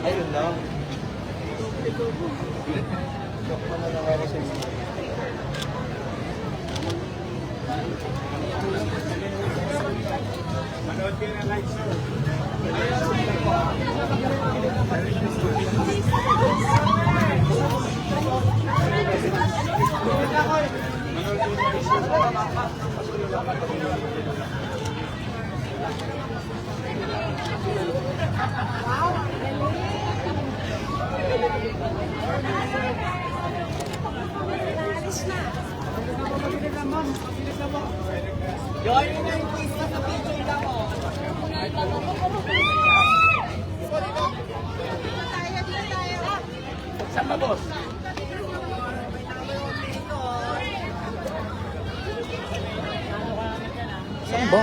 Ayun lang. Shock mo na lang ako sa inyo. Manood kayo na live, sir. Join na yung quiz na sa picture lang o. Saan ba, boss? Saan ba?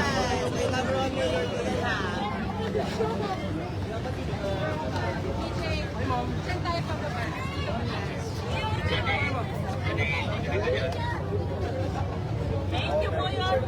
Thank you for your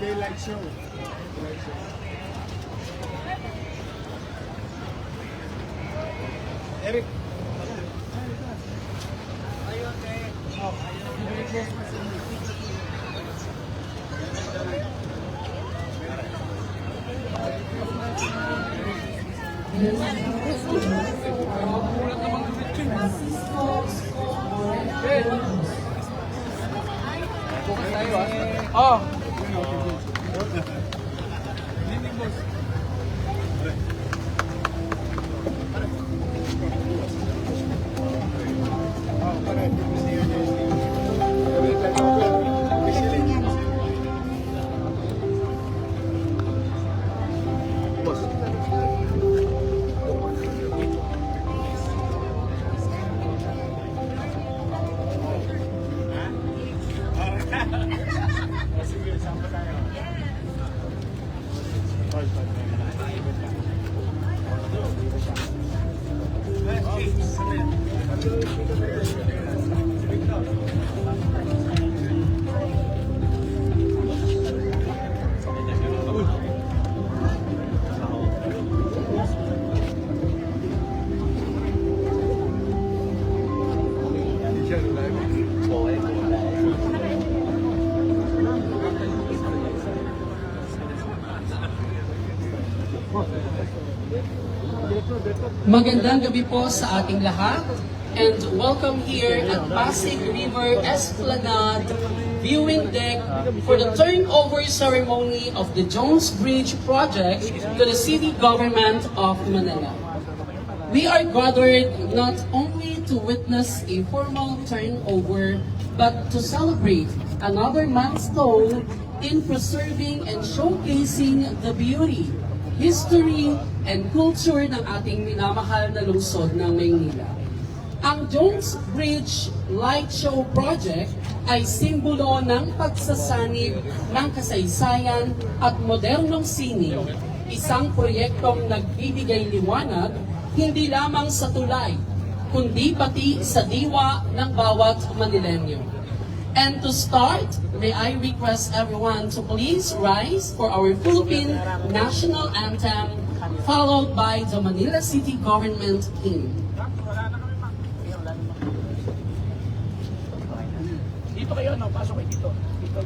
Daylight show. Eric. Oh. Magandang gabi po sa ating lahat and welcome here at Pasig River Esplanade viewing deck for the turnover ceremony of the Jones Bridge project to the City Government of Manila. We are gathered not only to witness a formal turnover but to celebrate another milestone in preserving and showcasing the beauty, history, and culture ng ating minamahal na lungsod ng Maynila. Ang Jones Bridge Light Show Project ay simbolo ng pagsasanib ng kasaysayan at modernong sining, isang proyektong nagbibigay liwanag hindi lamang sa tulay, kundi pati sa diwa ng bawat Manilenyo. And to start, may I request everyone to please rise for our Philippine National Anthem, followed by the Manila City Government Hymn. Pasok kayo dito. Dito.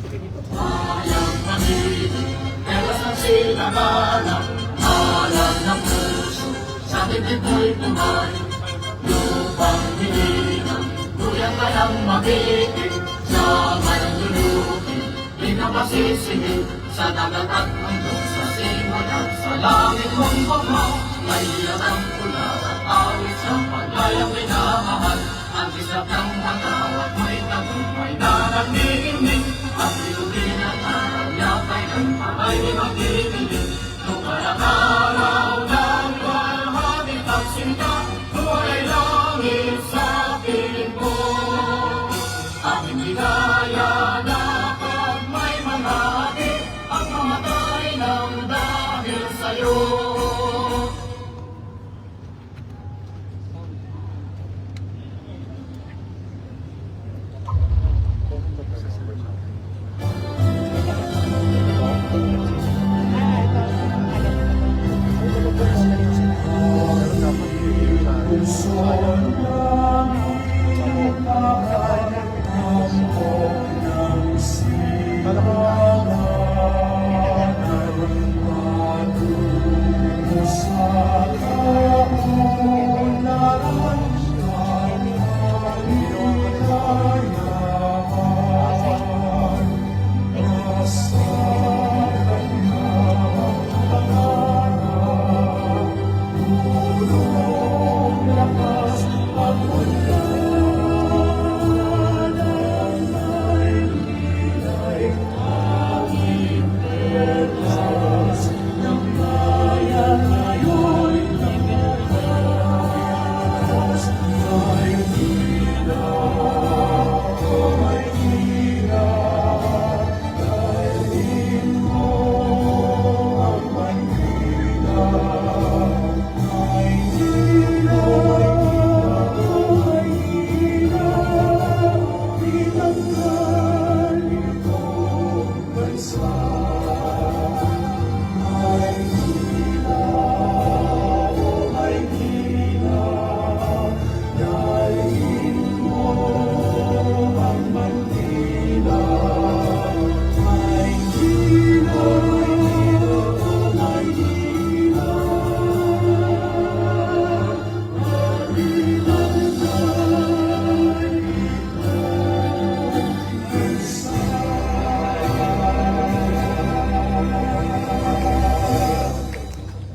Sige dito. Meron ng sinaganap, alam ng puso, sa bibig mo'y pumayo. Lupang hilinang, tuyang kayang mabitin, sa mayang lulukin, di na masisingin, sa dagat at hanggang sa simon at sa langit mong baba. May diyak ang pula at awit sa paglayang minamahal, ang isap ng pagkawat mo'y tagumpay na nagniginig, at lilutin at araw niya kailan pa ay magdidilig. Nung parang araw ng walhati pagsinta, buhay langit sa piling ko. Aking ligaya na pag may mga hati, ang mamatay ng dahil sa'yo.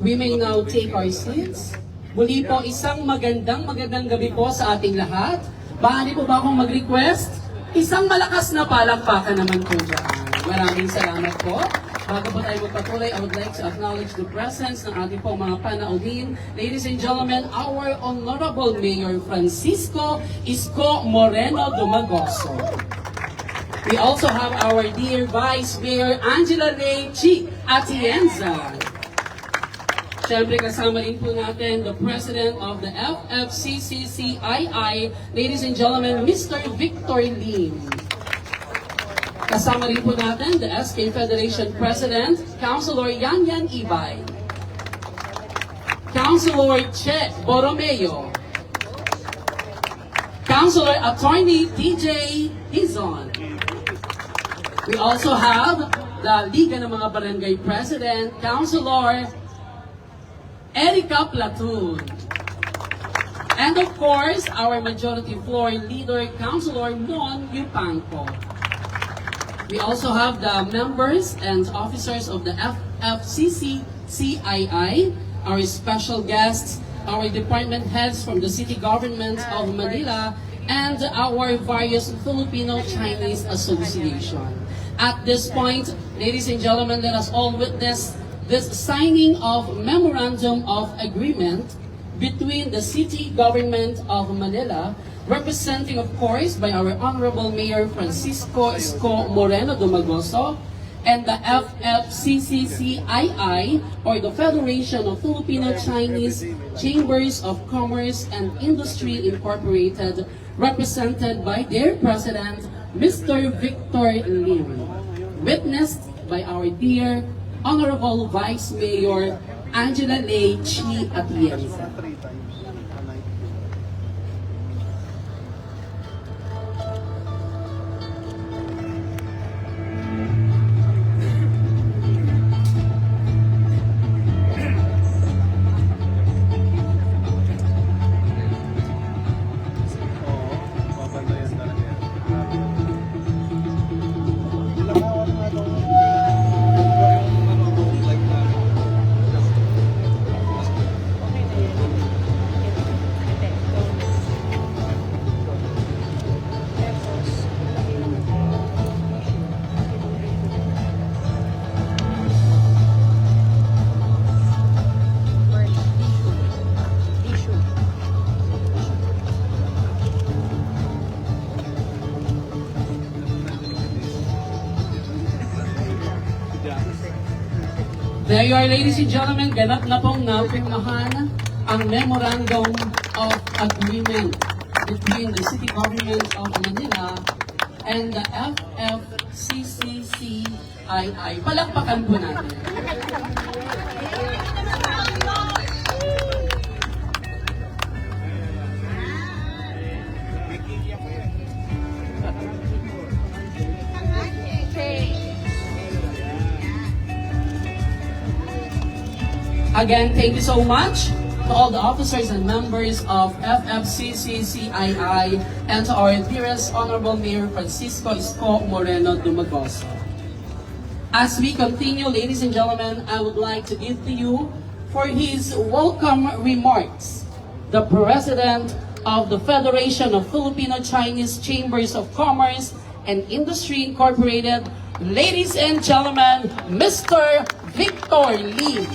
We may now take our seats. Muli po, isang magandang gabi po sa ating lahat. Maaari po ba akong mag-request? Isang malakas na palakpakan naman po dyan. Maraming salamat po. Bago po tayo magpatuloy, I would like to acknowledge the presence ng ating po mga panaudin. Ladies and gentlemen, our Honorable Mayor Francisco Isko Moreno Dumagoso. We also have our dear Vice Mayor Angela Rey Chi Atienza. Siyempre kasama rin po natin the President of the FFCCCII, ladies and gentlemen, Mr. Victor Lim. Kasama rin po natin the SK Federation President, Councilor Yan Yan Ibay. Councilor Che Borromeo. Councilor Attorney DJ Dizon. We also have the Liga ng mga Barangay President, Councilor Erica Platoon. And of course, our Majority Floor Leader, Councilor Mon Yupanco. We also have the members and officers of the FFCCCII, our special guests, our department heads from the City Government of Manila, and our various Filipino-Chinese Association. At this point, ladies and gentlemen, let us all witness this signing of Memorandum of Agreement between the City Government of Manila, representing of course by our Honorable Mayor Francisco Isko Moreno Dumagoso, and the FFCCCII, or the Federation of Filipino-Chinese Chambers of Commerce and Industry Incorporated, represented by their President, Mr. Victor Lim, witnessed by our dear Honorable Vice Mayor Angela Rey Chi Atienza. Mayor, ladies and gentlemen, ganap na pong napirmahan ang Memorandum of Agreement between the City Government of Manila and the FFCCCII. Palakpakan po natin. Again, thank you so much to all the officers and members of FFCCCII and to our dearest Honorable Mayor Francisco Isko Moreno Dumagoso. As we continue, ladies and gentlemen, I would like to give to you, for his welcome remarks, the President of the Federation of Filipino-Chinese Chambers of Commerce and Industry Incorporated, ladies and gentlemen, Mr. Victor Lim.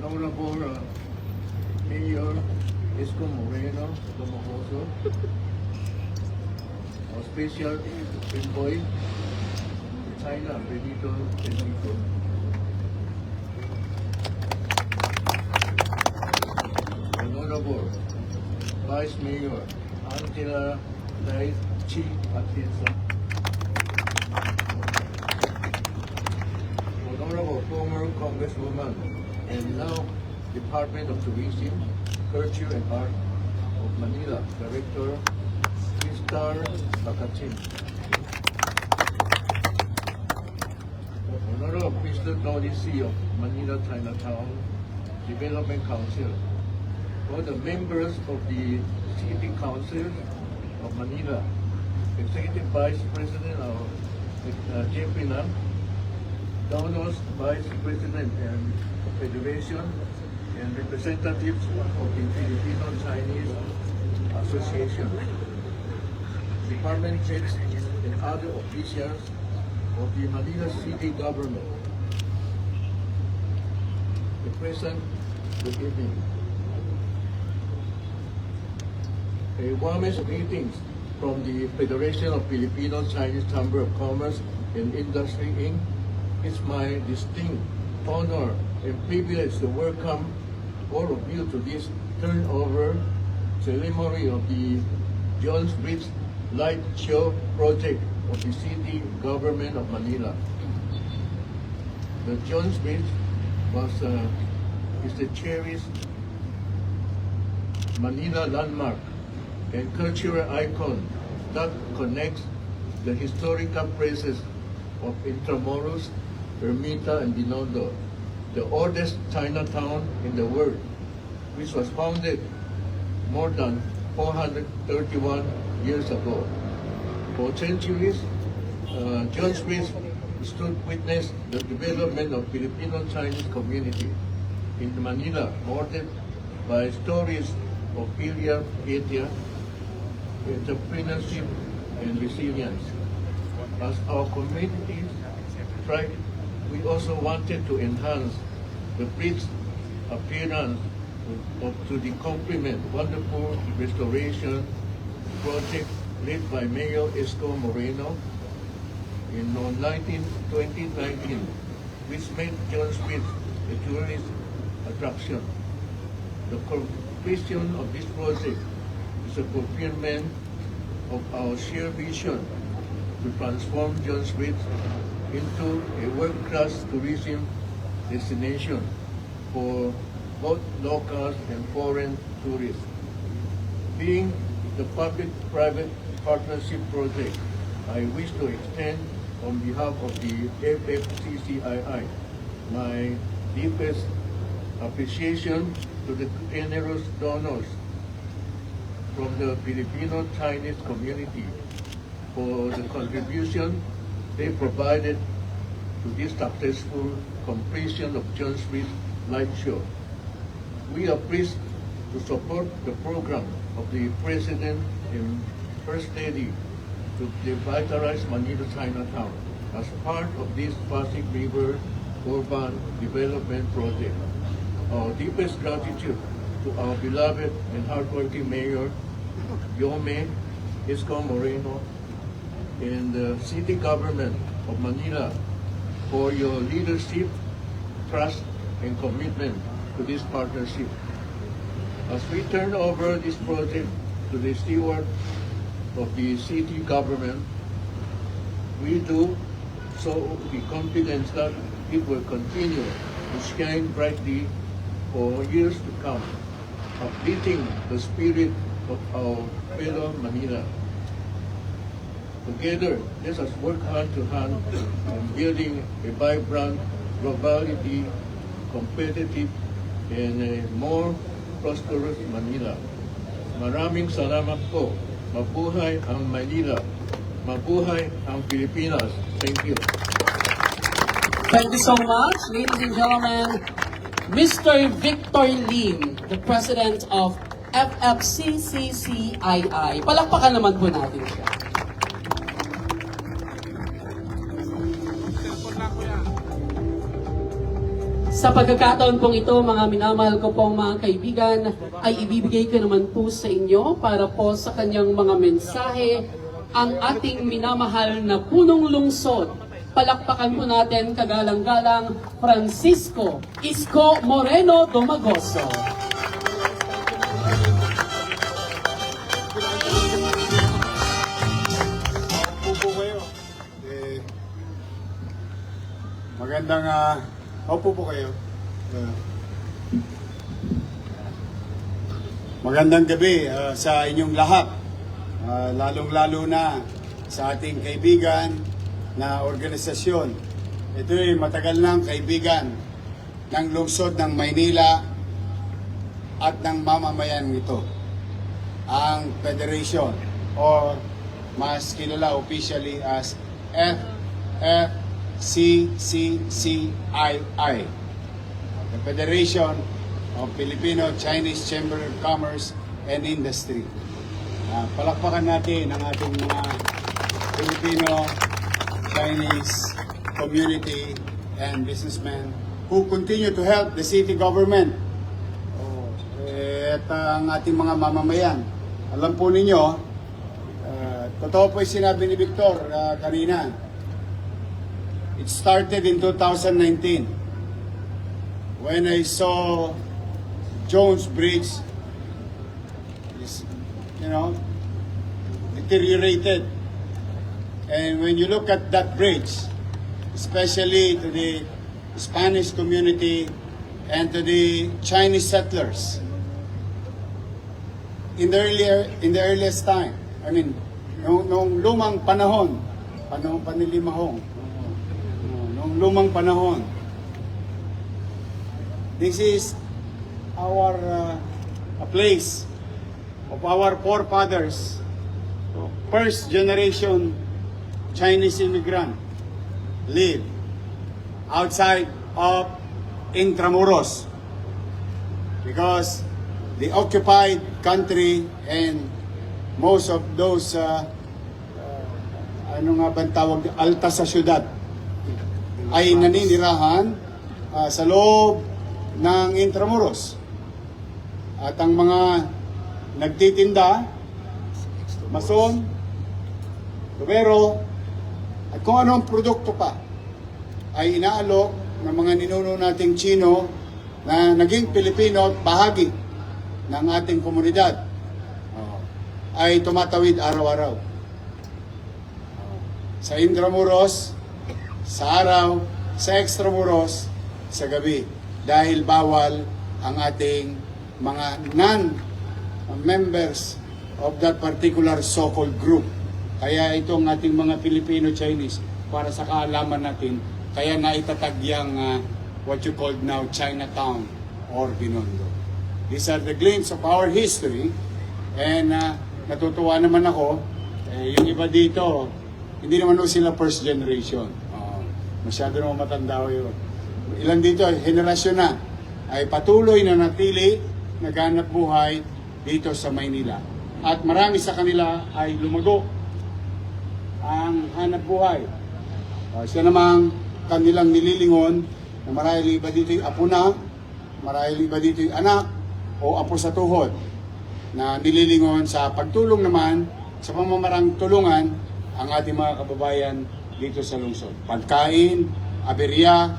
Honorable Mayor Isko Moreno Dumagoso, our special envoy to China, Benito Benito, Honorable Vice Mayor Angela Dai Chi Atienza, Honorable former Congresswoman and now Department of Tourism, Culture and Art of Manila, Director Mr. Bakachin. Honorable President Nordici of Manila Chinatown Development Council, all the members of the City Council of Manila, Executive Vice President of Jeffrey Nam, Donors Vice President and Federation, and representatives of the Filipino-Chinese Association, department heads and other officials of the Manila City Government. The present, good evening. A warmest greetings from the Federation of Filipino-Chinese Chamber of Commerce and Industry, Inc. It's my distinct honor and privilege to welcome all of you to this turnover ceremony of the Jones Bridge Light Show project of the City Government of Manila. The Jones Bridge is the cherished Manila landmark and cultural icon that connects the historical places of Intramuros, Ermita, and Binondo, the oldest Chinatown in the world, which was founded more than 431 years ago. For centuries, Jones Bridge stood witness the development of Filipino-Chinese community in Manila, bordered by stories of filial piety, entrepreneurship, and resilience. As our community thrived, we also wanted to enhance the bridge's appearance to the complement wonderful restoration project led by Mayor Isko Moreno in 2019, which made Jones Bridge a tourist attraction. The completion of this project is a fulfillment of our shared vision to transform Jones Bridge into a world-class tourism destination for both locals and foreign tourists. Being the public-private partnership project, I wish to extend on behalf of the FFCCII my deepest appreciation to the generous donors from the Filipino-Chinese community for the contribution they provided to this successful completion of Jones Bridge Light Show. We are pleased to support the program of the President and First Lady to revitalize Manila Chinatown as part of this Pasig River Urban Development Project. our deepest gratitude to our beloved and hardworking Mayor, Yome Isko Moreno, and the City Government of Manila for your leadership, trust, and commitment to this partnership. As we turn over this project to the steward of the city government, we do so with confidence that it will continue to shine brightly for years to come, uplifting the spirit of our fellow Manila. Together, let us work hand to hand on building a vibrant, globally competitive, and a more prosperous Manila. Maraming salamat po. Mabuhay ang Manila. Mabuhay ang Pilipinas. Thank you. Thank you so much, ladies and gentlemen. Mr. Victor Lim, the President of FFCCCII. Palakpakan naman po natin siya. Sa pagkakataon pong ito, mga minamahal ko pong mga kaibigan, ay ibibigay ko naman po sa inyo para po sa kanyang mga mensahe ang ating minamahal na punong lungsod. Palakpakan po natin kagalang-galang Francisco Isko Moreno Domagoso. Upo kayo. Magandang upo po kayo. Magandang gabi sa inyong lahat. Lalong-lalo na sa ating kaibigan na organisasyon. Ito ay matagal ng kaibigan ng lungsod ng Maynila at ng mamamayan nito. Ang Federation or mas kilala officially as FFCCCII, the Federation of Filipino-Chinese Chamber of Commerce and Industry. Palakpakan natin ang ating mga Filipino-Chinese community and businessmen who continue to help the city government at ang ating mga mamamayan. Alam po ninyo, totoo po yung sinabi ni Victor kanina. It started in 2019 when I saw Jones Bridge deteriorated. And when you look at that bridge, especially to the Spanish community and to the Chinese settlers, in the earliest time, I mean, nung lumang panahon panilimahong, nung lumang panahon, this is our a place of our forefathers, first generation Chinese immigrant live outside of Intramuros because the occupied country and most of those alta sa syudad ay naninirahan sa loob ng Intramuros. At ang mga nagtitinda, mason, tubero, at kung anong produkto pa ay inaalok ng mga ninuno nating Chino na naging Pilipino at bahagi ng ating komunidad ay tumatawid araw-araw. Sa Intramuros, sa araw, sa Extramuros, sa gabi. Dahil bawal ang ating mga non-members of that particular so-called group. Kaya itong ating mga Filipino-Chinese, para sa kaalaman natin, kaya naitatag yung what you call now Chinatown or Binondo. These are the glimpses of our history, and natutuwa naman ako, yung iba dito, hindi naman sila first generation. Masyado naman matanda yun. Ilan dito, henerasyon na, ay patuloy na natili, naghanap buhay dito sa Maynila. At marami sa kanila ay lumago ang hanap buhay. Siya namang kanilang nililingon na marahil iba dito yung apo na, marahil iba dito yung anak o apo sa tuhod na nililingon sa pagtulong naman sa pamamarang tulungan ang ating mga kababayan dito sa lungsod. Pagkain, aberya,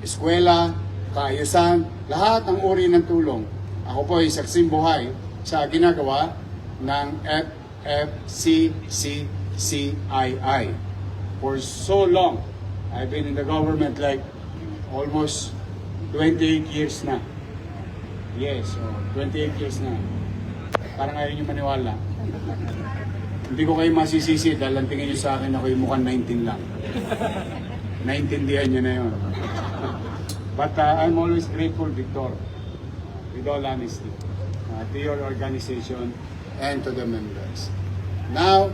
eskwela, kaayusan, lahat ng uri ng tulong. Ako po ay saksing buhay sa ginagawa ng FFCCCII. For so long, I've been in the government like almost 28 years na. Yes, 28 years na. Parang ayaw nyo maniwala. Hindi ko kayo masisisi dahil ang tingin nyo sa akin ako yung mukhang 19 lang. Naintindihan nyo na yun. But I'm always grateful, Victor, with all honesty, to your organization and to the members. Now,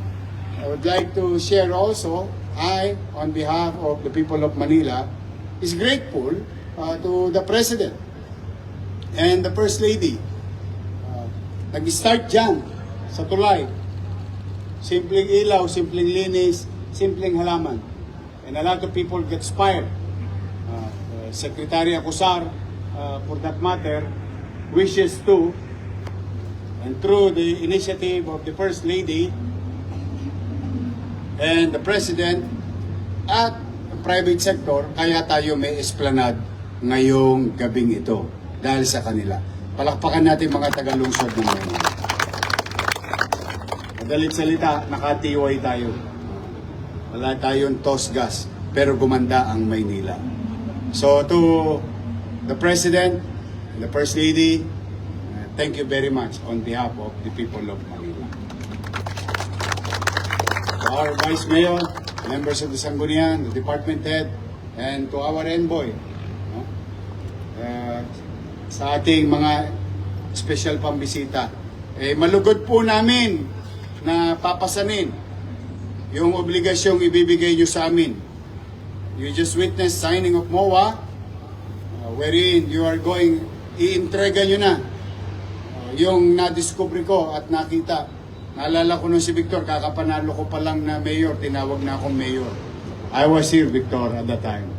I would like to share also, I, on behalf of the people of Manila, is grateful to the President and the First Lady. Nag-start dyan sa tulay. Simpleng ilaw, simpleng linis, simpleng halaman. And a lot of people get inspired. Secretary Acosar, for that matter, wishes to, and through the initiative of the First Lady and the President at the private sector, kaya tayo may esplanade ngayong gabing ito dahil sa kanila. Palakpakan natin mga tagalungsod ng Manila. Madalit salita, nakatiway tayo. Wala tayong toss gas, pero gumanda ang Maynila. So to the President and the First Lady, thank you very much on behalf of the people of Manila. To our Vice Mayor, members of the Sangguniang, the Department Head, and to our envoy, sa ating mga special pambisita, malugod po namin na papasanin yung obligasyong ibibigay nyo sa amin. You just witnessed signing of MOA, wherein you are going, iintrega nyo na yung nadiscover ko at nakita. Naalala ko nung si Victor, kakapanalo ko pa lang na mayor, tinawag na akong mayor. I was here, Victor, at that time.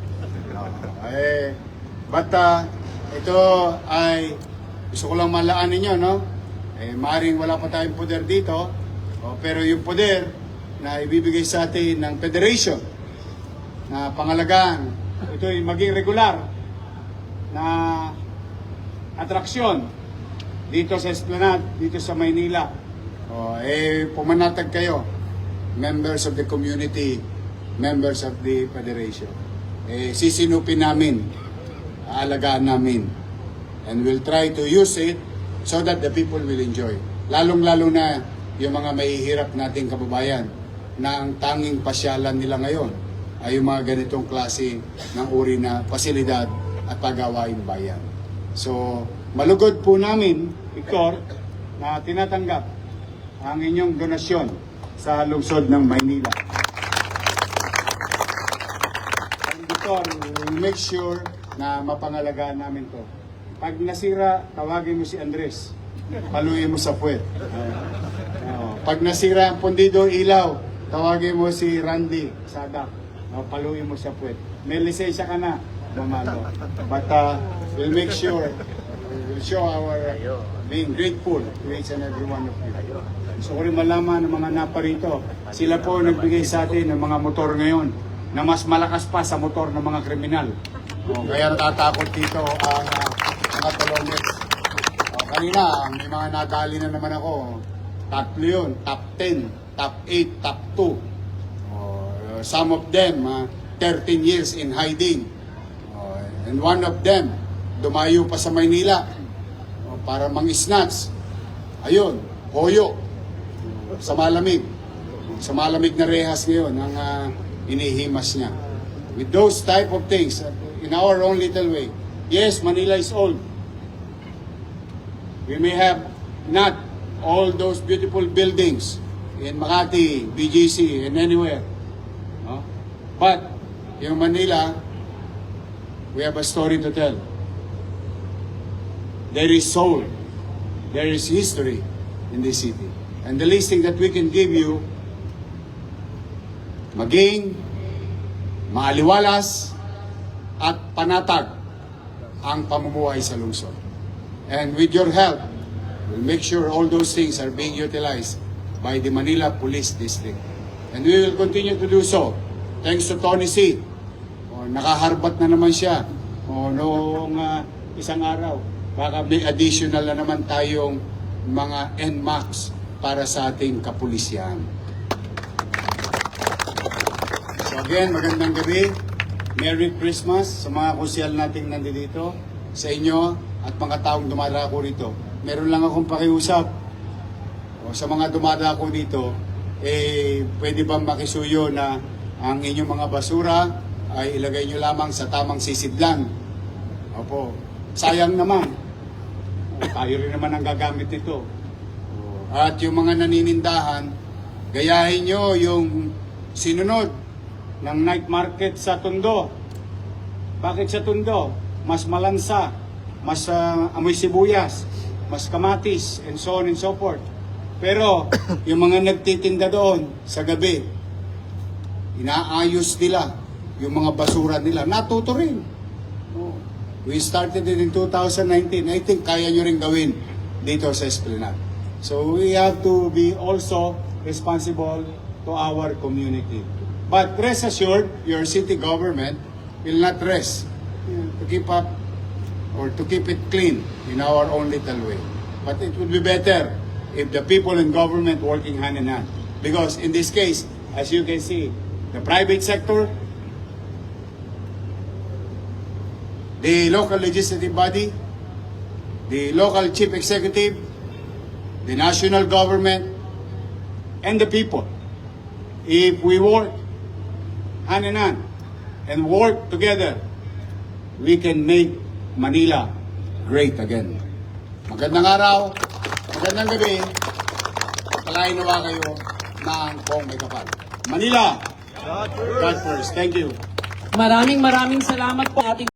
But ito ay, gusto ko lang malaan ninyo, no? Maaaring wala pa tayong poder dito, pero yung poder na ibibigay sa atin ng federation na pangalagaan, ito ay maging regular na atraksyon dito sa Esplanade, dito sa Maynila. Pumanatag kayo, members of the community, members of the federation. Sisinupin namin, aalagaan namin, and we'll try to use it so that the people will enjoy. Lalong-lalo na yung mga mahihirap nating kababayan na ang tanging pasyalan nila ngayon ay yung mga ganitong klase ng uri na pasilidad at pagawaing bayan. So, malugod po namin, Victor, na tinatanggap ang inyong donasyon sa lungsod ng Maynila. And Victor, we'll make sure na mapangalagaan namin to. Pag nasira, tawagin mo si Andres. Paluin mo sa puwet. Pag nasira ang pundido ilaw, tawagin mo si Randy Sadak. Paluin mo sa puwet. May lisensya ka na, mamalo. But we'll make sure, we'll show our being grateful to each and every one of you. So kung malaman ng mga naparito, sila po nagbigay sa atin ng mga motor ngayon na mas malakas pa sa motor ng mga kriminal. Kaya natatakot dito ang mga tolones. Kanina, may mga nadali na naman ako. Tatlo yun, top 10, top 8, top 2. Some of them, 13 years in hiding. And one of them, dumayo pa sa Maynila para mang-snatch. Ayun, hoyo. Sa malamig. Sa malamig na rehas ngayon, ang inihimas niya. With those type of things, in our own little way, yes, Manila is old. We may have not all those beautiful buildings in Makati, BGC, and anywhere. No? But, in Manila, we have a story to tell. There is soul. There is history in this city. And the least thing that we can give you, maging maaliwalas at panatag ang pamumuhay sa lungsod. And with your help, we'll make sure all those things are being utilized by the Manila Police District. And we will continue to do so. Thanks to Tony C. Nakaharbat na naman siya noong isang araw. Baka may additional na naman tayong mga NMAX para sa ating kapulisyan. So again, magandang gabi. Merry Christmas sa mga kusyal nating nandito, sa inyo at mga taong dumadako rito. Meron lang akong pakiusap. Sa mga dumadako dito, pwede bang makisuyo na ang inyong mga basura ay ilagay nyo lamang sa tamang sisidlan. Opo, sayang naman. Tayo rin naman ang gagamit nito. At yung mga naninindahan, gayahin nyo yung sinunod ng night market sa Tondo. Bakit sa Tondo? Mas malansa, mas amoy sibuyas, mas kamatis, and so on and so forth. Pero yung mga nagtitinda doon sa gabi, inaayos nila yung mga basura nila. Natuto rin. We started it in 2019. I think kaya nyo rin gawin dito sa Esplanade. So we have to be also responsible to our community. But rest assured, your city government will not rest to keep up or to keep it clean in our own little way. But it would be better if the people in government working hand in hand. Because in this case, as you can see, the private sector, the local legislative body, the local chief executive, the national government, and the people. If we work hand in hand and work together, we can make Manila great again. Magandang araw, magandang gabi, palain nawa kayo ng Pong May Kapal. Manila, God first. Thank you. Maraming salamat po ating